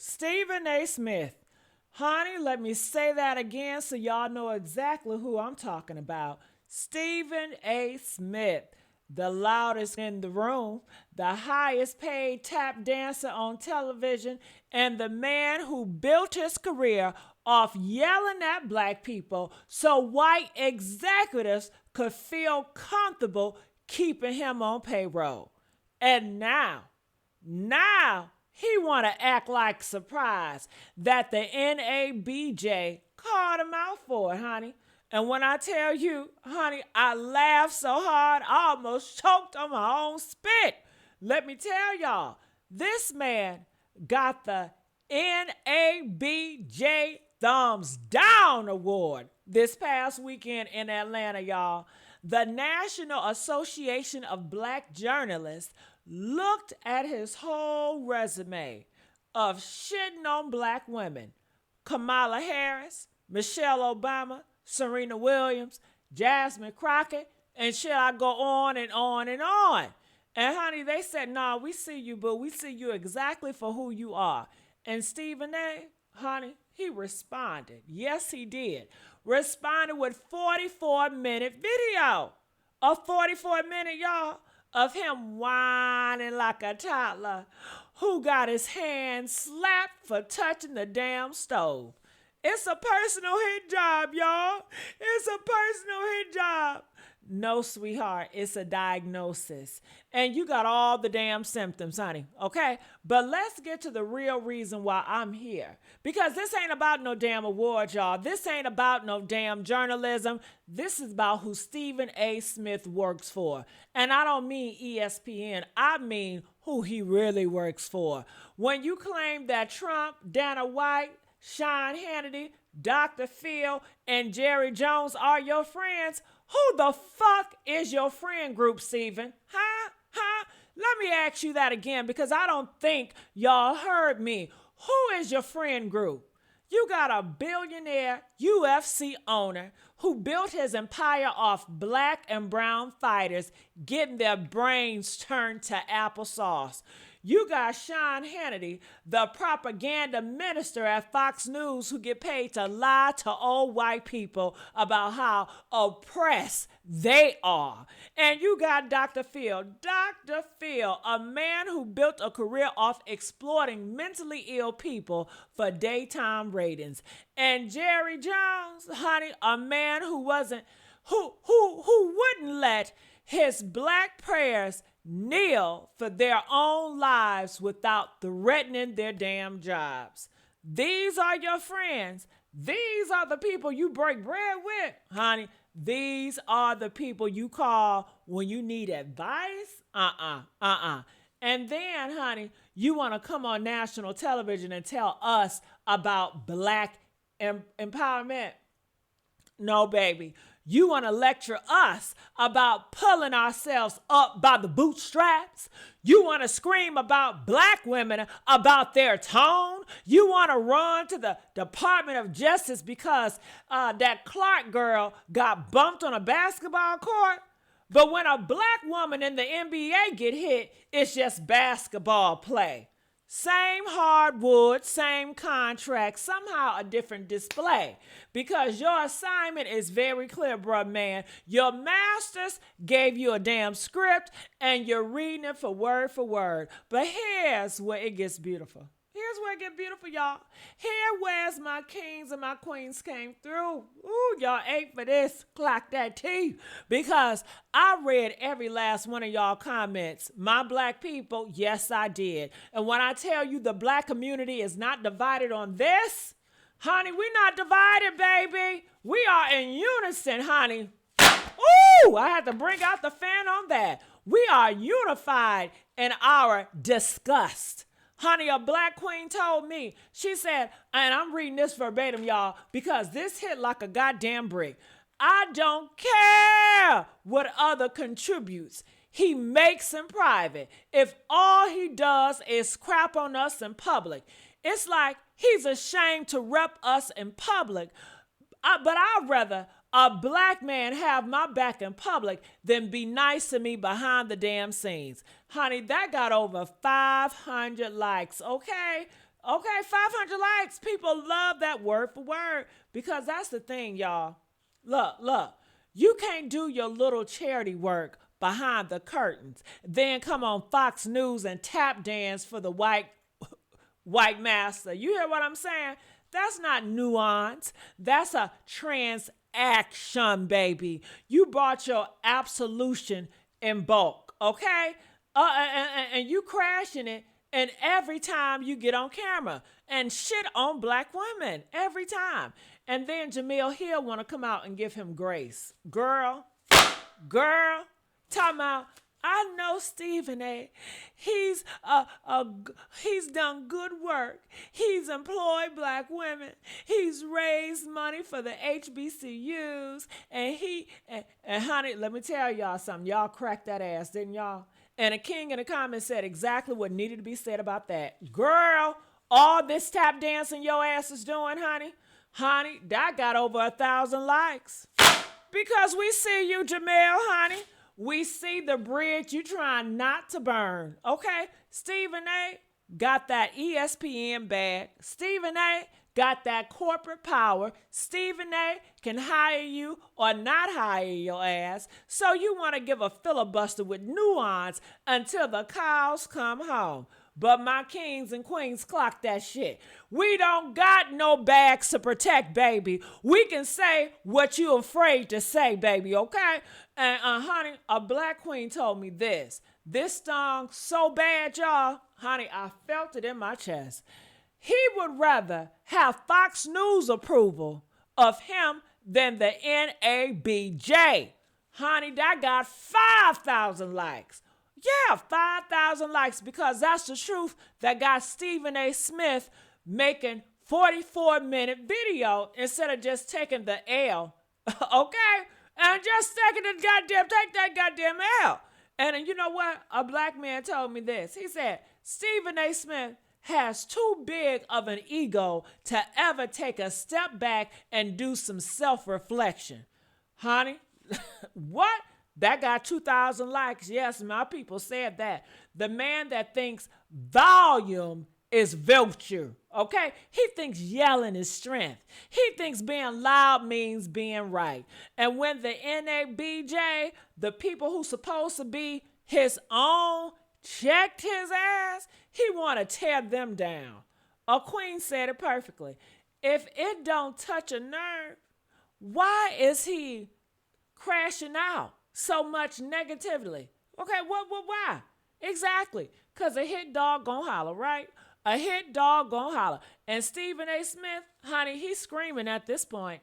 Stephen A. Smith. Honey, let me say that again so y'all know exactly who I'm talking about. Stephen A. Smith, the loudest in the room, the highest paid tap dancer on television, and the man who built his career off yelling at black people so white executives could feel comfortable keeping him on payroll. And now he want to act like surprised that the NABJ called him out for it, honey. And when I tell you, honey, I laughed so hard I almost choked on my own spit. Let me tell y'all, this man got the NABJ Thumbs Down Award this past weekend in Atlanta, y'all. The National Association of Black Journalists looked at his whole resume of shitting on black women. Kamala Harris, Michelle Obama, Serena Williams, Jasmine Crockett, and shit, I go on and on and on. And honey, they said, nah, we see you, boo. We see you exactly for who you are. And Stephen A., honey, he responded. Yes, he did. Responded with 44-minute video. A 44-minute, y'all, of him whining like a toddler who got his hand slapped for touching the damn stove. It's a personal hit job, y'all. It's a personal hit job. No, sweetheart, it's a diagnosis. And you got all the damn symptoms, honey, okay? But let's get to the real reason why I'm here. Because this ain't about no damn award, y'all. This ain't about no damn journalism. This is about who Stephen A. Smith works for. And I don't mean ESPN. I mean who he really works for. When you claim that Trump, Dana White, Sean Hannity, Dr. Phil, and Jerry Jones are your friends, who the fuck is your friend group, Stephen? Huh? Let me ask you that again because I don't think y'all heard me. Who is your friend group? You got a billionaire UFC owner who built his empire off black and brown fighters getting their brains turned to applesauce. You got Sean Hannity, the propaganda minister at Fox News who get paid to lie to old white people about how oppressed they are. And you got Dr. Phil. Dr. Phil, a man who built a career off exploiting mentally ill people for daytime ratings. And Jerry Jones, honey, a man who wouldn't let his black prayers kneel for their own lives without threatening their damn jobs. These are your friends. These are the people you break bread with, honey. These are the people you call when you need advice. And then, honey, you want to come on national television and tell us about black empowerment. No, baby. You want to lecture us about pulling ourselves up by the bootstraps? You want to scream about black women, about their tone? You want to run to the Department of Justice because that Clark girl got bumped on a basketball court? But when a black woman in the NBA get hit, it's just basketball play. Same hardwood, same contract, somehow a different display. Because your assignment is very clear, bruh, man. Your masters gave you a damn script and you're reading it for word. But here's where it gets beautiful. Here's where it gets beautiful, y'all. Here where's my kings and my queens came through. Ooh, y'all ate for this. Clock that T. Because I read every last one of y'all comments. My black people, yes, I did. And when I tell you the black community is not divided on this, honey, we're not divided, baby. We are in unison, honey. Ooh, I had to bring out the fan on that. We are unified in our disgust. Honey, a black queen told me, she said, and I'm reading this verbatim, y'all, because this hit like a goddamn brick. I don't care what other contributes. He makes in private. If all he does is crap on us in public, it's like he's ashamed to rep us in public. But I'd rather a black man have my back in public than be nice to me behind the damn scenes. Honey, that got over 500 likes, okay? Okay, 500 likes. People love that word for word because that's the thing, y'all. Look. You can't do your little charity work behind the curtains, then come on Fox News and tap dance for the white master. You hear what I'm saying? That's not nuance. That's a transaction, baby. You brought your absolution in bulk, okay? And you crashing it. And every time you get on camera and shit on black women, every time. And then Jamil Hill want to come out and give him grace. Girl, talking about, I know Stephen A. He's done good work. He's employed black women. He's raised money for the HBCUs. And honey, let me tell y'all something. Y'all cracked that ass, didn't y'all? And a king in the comments said exactly what needed to be said about that. Girl, all this tap dancing your ass is doing, honey, that got over 1,000 likes. Because we see you, Jamel, honey. We see the bridge you trying not to burn, okay? Stephen A. got that ESPN bag. Stephen A. got that corporate power. Stephen A. can hire you or not hire your ass. So you want to give a filibuster with nuance until the cows come home. But my kings and queens clock that shit. We don't got no bags to protect, baby. We can say what you afraid to say, baby, okay? And honey, a black queen told me this. This stung so bad, y'all. Honey, I felt it in my chest. He would rather have Fox News approval of him than the NABJ. Honey, that got 5,000 likes. Yeah, 5,000 likes because that's the truth that got Stephen A. Smith making 44-minute video instead of just taking the L, okay? And just take that goddamn L. And you know what? A black man told me this. He said, Stephen A. Smith has too big of an ego to ever take a step back and do some self-reflection. Honey, what? That got 2,000 likes. Yes, my people said that. The man that thinks volume is virtue, okay? He thinks yelling is strength. He thinks being loud means being right. And when the NABJ, the people who supposed to be his own, checked his ass, he want to tear them down. A queen said it perfectly. If it don't touch a nerve, why is he crashing out so much negatively? Okay, why? Exactly. Because a hit dog gonna holler, right? A hit dog gonna holler. And Stephen A. Smith, honey, he's screaming at this point.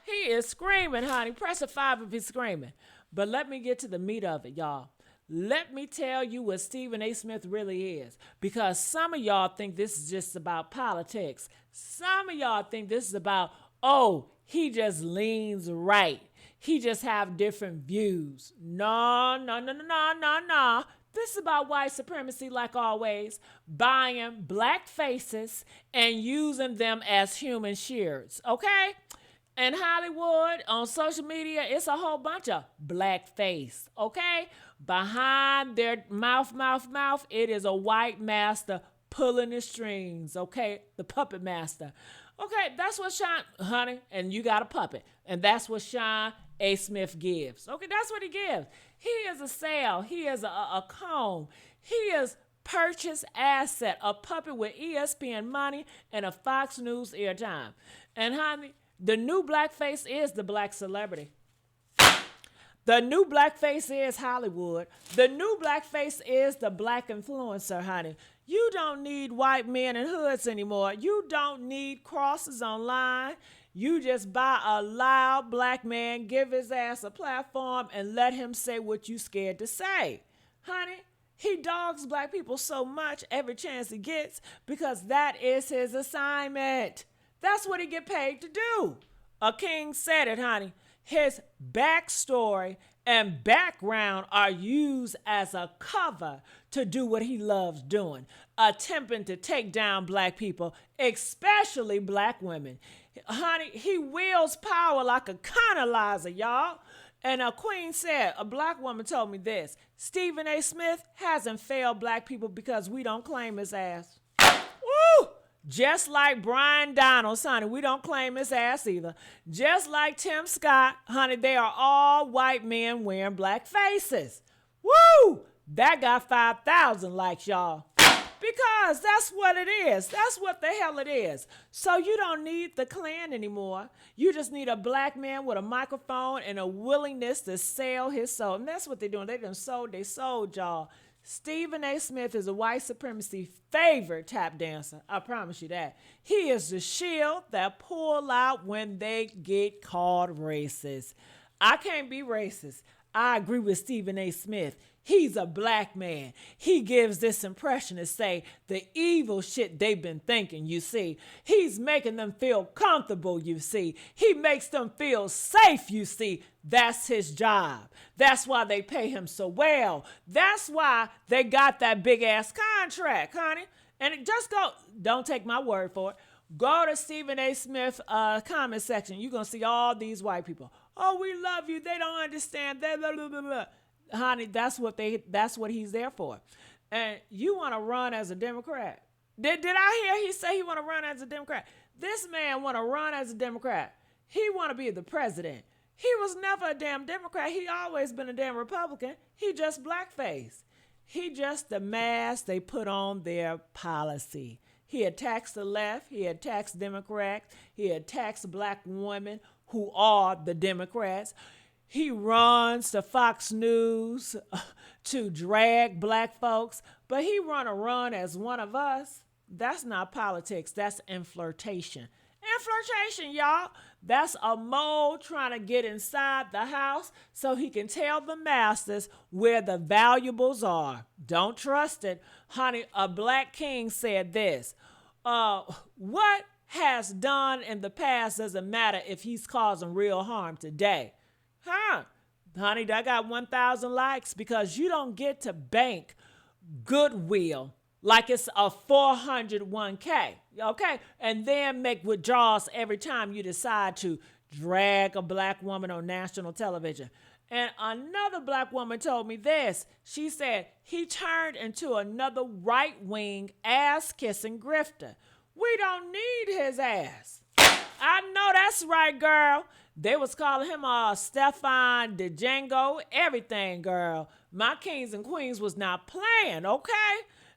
He is screaming, honey. Press a 5 if he's screaming. But let me get to the meat of it, y'all. Let me tell you what Stephen A. Smith really is. Because some of y'all think this is just about politics. Some of y'all think this is about, oh, he just leans right. He just have different views. No. This is about white supremacy like always. Buying black faces and using them as human shields, okay? In Hollywood, on social media, it's a whole bunch of black face, okay? Behind their mouth, it is a white master pulling the strings, okay? The puppet master. Okay, that's what Sean, honey, and you got a puppet. And that's what Sean A. Smith gives. Okay, that's what he gives. He is a sale. He is a comb. He is purchase asset, a puppet with ESPN money and a Fox News airtime. And honey, the new blackface is the black celebrity. The new blackface is Hollywood. The new blackface is the black influencer, honey. You don't need white men in hoods anymore. You don't need crosses online. You just buy a loud black man, give his ass a platform, and let him say what you scared to say. Honey, he dogs black people so much every chance he gets because that is his assignment. That's what he get paid to do. A king said it, honey. His backstory and background are used as a cover to do what he loves doing, attempting to take down black people, especially black women. Honey, he wields power like a colonizer, y'all. And a queen said, a black woman told me this, Stephen A. Smith hasn't failed black people because we don't claim his ass. Woo! Just like Brian Donalds, honey, we don't claim his ass either. Just like Tim Scott, honey, they are all white men wearing black faces. Woo! That got 5,000 likes, y'all. Because that's what it is. That's what the hell it is. So you don't need the Klan anymore. You just need a black man with a microphone and a willingness to sell his soul. And that's what they're doing. They done sold their soul, y'all. Stephen A. Smith is a white supremacy favorite tap dancer. I promise you that. He is the shield that pull out when they get called racist. I can't be racist. I agree with Stephen A. Smith. He's a black man. He gives this impression to say the evil shit they've been thinking, you see. He's making them feel comfortable, you see. He makes them feel safe, you see. That's his job. That's why they pay him so well. That's why they got that big ass contract, honey. And just go, don't take my word for it. Go to Stephen A. Smith comment section. You're going to see all these white people. Oh, we love you. They don't understand. Blah, blah, blah, blah. Honey, that's what he's there for. And you want to run as a Democrat. Did I hear he say he want to run as a Democrat? This man want to run as a Democrat. He want to be the president. He was never a damn Democrat. He always been a damn Republican. He just blackface. He just the mask they put on their policy. He attacks the left. He attacks Democrats. He attacks black women who are the Democrats. He runs to Fox News to drag black folks, but he run as one of us. That's not politics. That's infiltration. Infiltration, y'all. That's a mole trying to get inside the house so he can tell the masters where the valuables are. Don't trust it. Honey, a black king said this. What has done in the past doesn't matter if he's causing real harm today. Huh? Honey, that got 1,000 likes because you don't get to bank goodwill like it's a 401k, okay? And then make withdrawals every time you decide to drag a black woman on national television. And another black woman told me this. She said he turned into another right-wing ass-kissing grifter. We don't need his ass. I know that's right, girl. They was calling him Stefan DeDjango, everything, girl. My kings and queens was not playing, okay?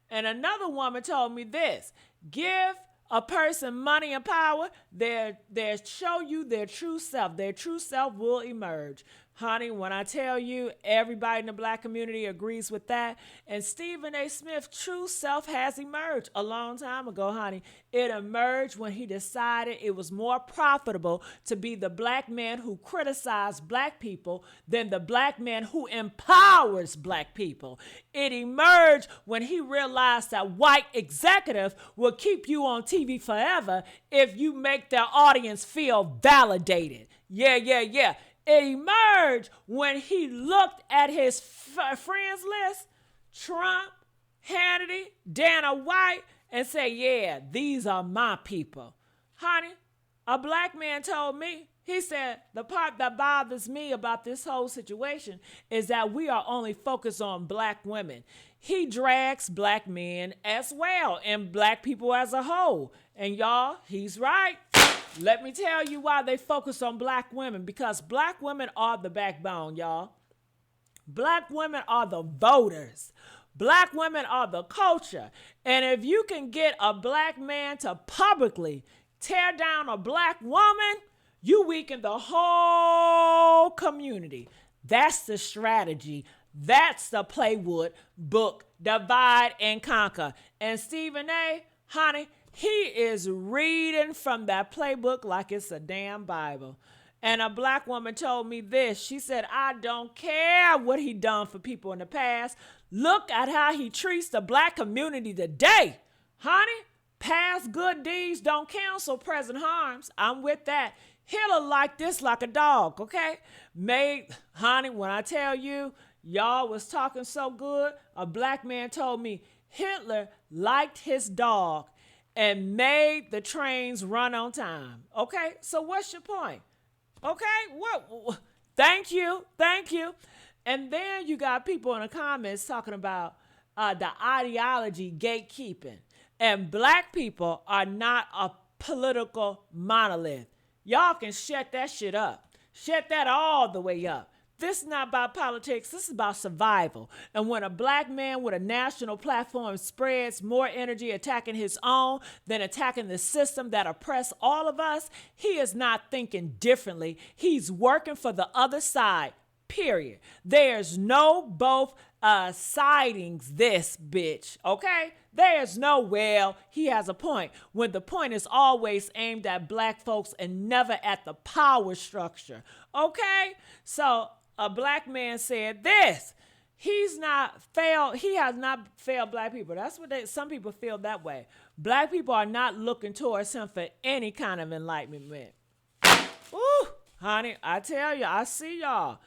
And another woman told me this. Give a person money and power, they'll show you their true self. Their true self will emerge. Honey, when I tell you everybody in the black community agrees with that, and Stephen A. Smith's true self has emerged a long time ago, honey. It emerged when he decided it was more profitable to be the black man who criticized black people than the black man who empowers black people. It emerged when he realized that white executives will keep you on TV forever if you make their audience feel validated. Yeah. It emerged when he looked at his friends list, Trump, Hannity, Dana White, and said, yeah, these are my people. Honey, a black man told me, he said, the part that bothers me about this whole situation is that we are only focused on black women. He drags black men as well and black people as a whole. And y'all, he's right. Let me tell you why they focus on black women, because black women are the backbone, y'all. Black women are the voters. Black women are the culture. And if you can get a black man to publicly tear down a black woman, you weaken the whole community. That's the strategy. That's the playbook, divide and conquer. And Stephen A., honey, he is reading from that playbook like it's a damn Bible. And a black woman told me this. She said, I don't care what he done for people in the past. Look at how he treats the black community today. Honey, past good deeds don't cancel present harms. I'm with that. Hitler like this like a dog, okay? Honey, when I tell you, y'all was talking so good, a black man told me Hitler liked his dog and made the trains run on time. Okay, so what's your point? Okay, what? Thank you. And then you got people in the comments talking about the ideology gatekeeping. And black people are not a political monolith. Y'all can shut that shit up. Shut that all the way up. This is not about politics. This is about survival. And when a black man with a national platform spreads more energy attacking his own than attacking the system that oppress all of us, he is not thinking differently. He's working for the other side, period. There's no both sidings this bitch, okay? There's no, well, he has a point, when the point is always aimed at black folks and never at the power structure, okay? So a black man said this. He has not failed black people. That's what some people feel that way. Black people are not looking towards him for any kind of enlightenment. Ooh, honey, I tell you, I see y'all.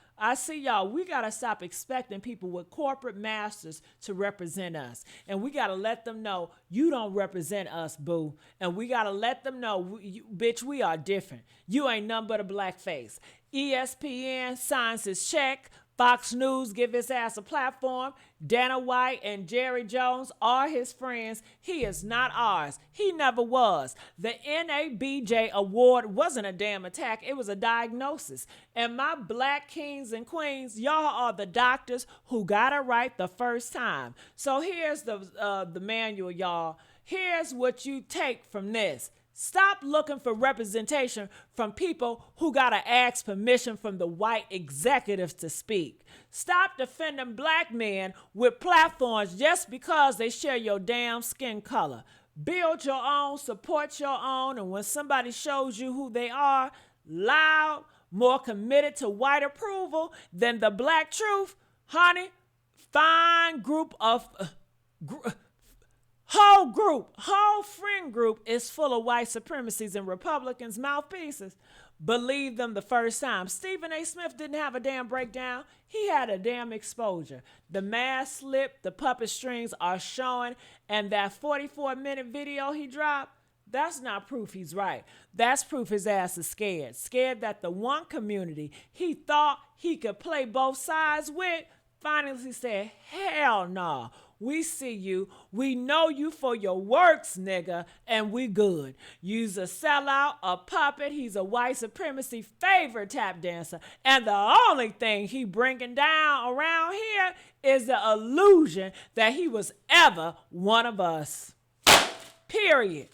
We got to stop expecting people with corporate masters to represent us. And we got to let them know you don't represent us, boo. And we got to let them know, bitch, we are different. You ain't nothing but a black face. ESPN signs his check. Fox News give his ass a platform. Dana White and Jerry Jones are his friends. He is not ours. He never was. The NABJ award wasn't a damn attack. It was a diagnosis. And my black kings and queens, y'all are the doctors who got it right the first time. So here's the manual, y'all. Here's what you take from this. Stop looking for representation from people who gotta ask permission from the white executives to speak. Stop defending black men with platforms just because they share your damn skin color. Build your own, support your own, and when somebody shows you who they are, loud, more committed to white approval than the black truth, honey, fine group of... whole friend group is full of white supremacists and Republicans' mouthpieces. Believe them the first time. Stephen A. Smith didn't have a damn breakdown. He had a damn exposure. The mask slip, the puppet strings are showing, and that 44-minute video he dropped, that's not proof he's right. That's proof his ass is scared. Scared that the one community he thought he could play both sides with finally said, hell no. We see you. We know you for your works, nigga, and we good. You's a sellout, a puppet. He's a white supremacy favorite tap dancer. And the only thing he bringing down around here is the illusion that he was ever one of us. Period.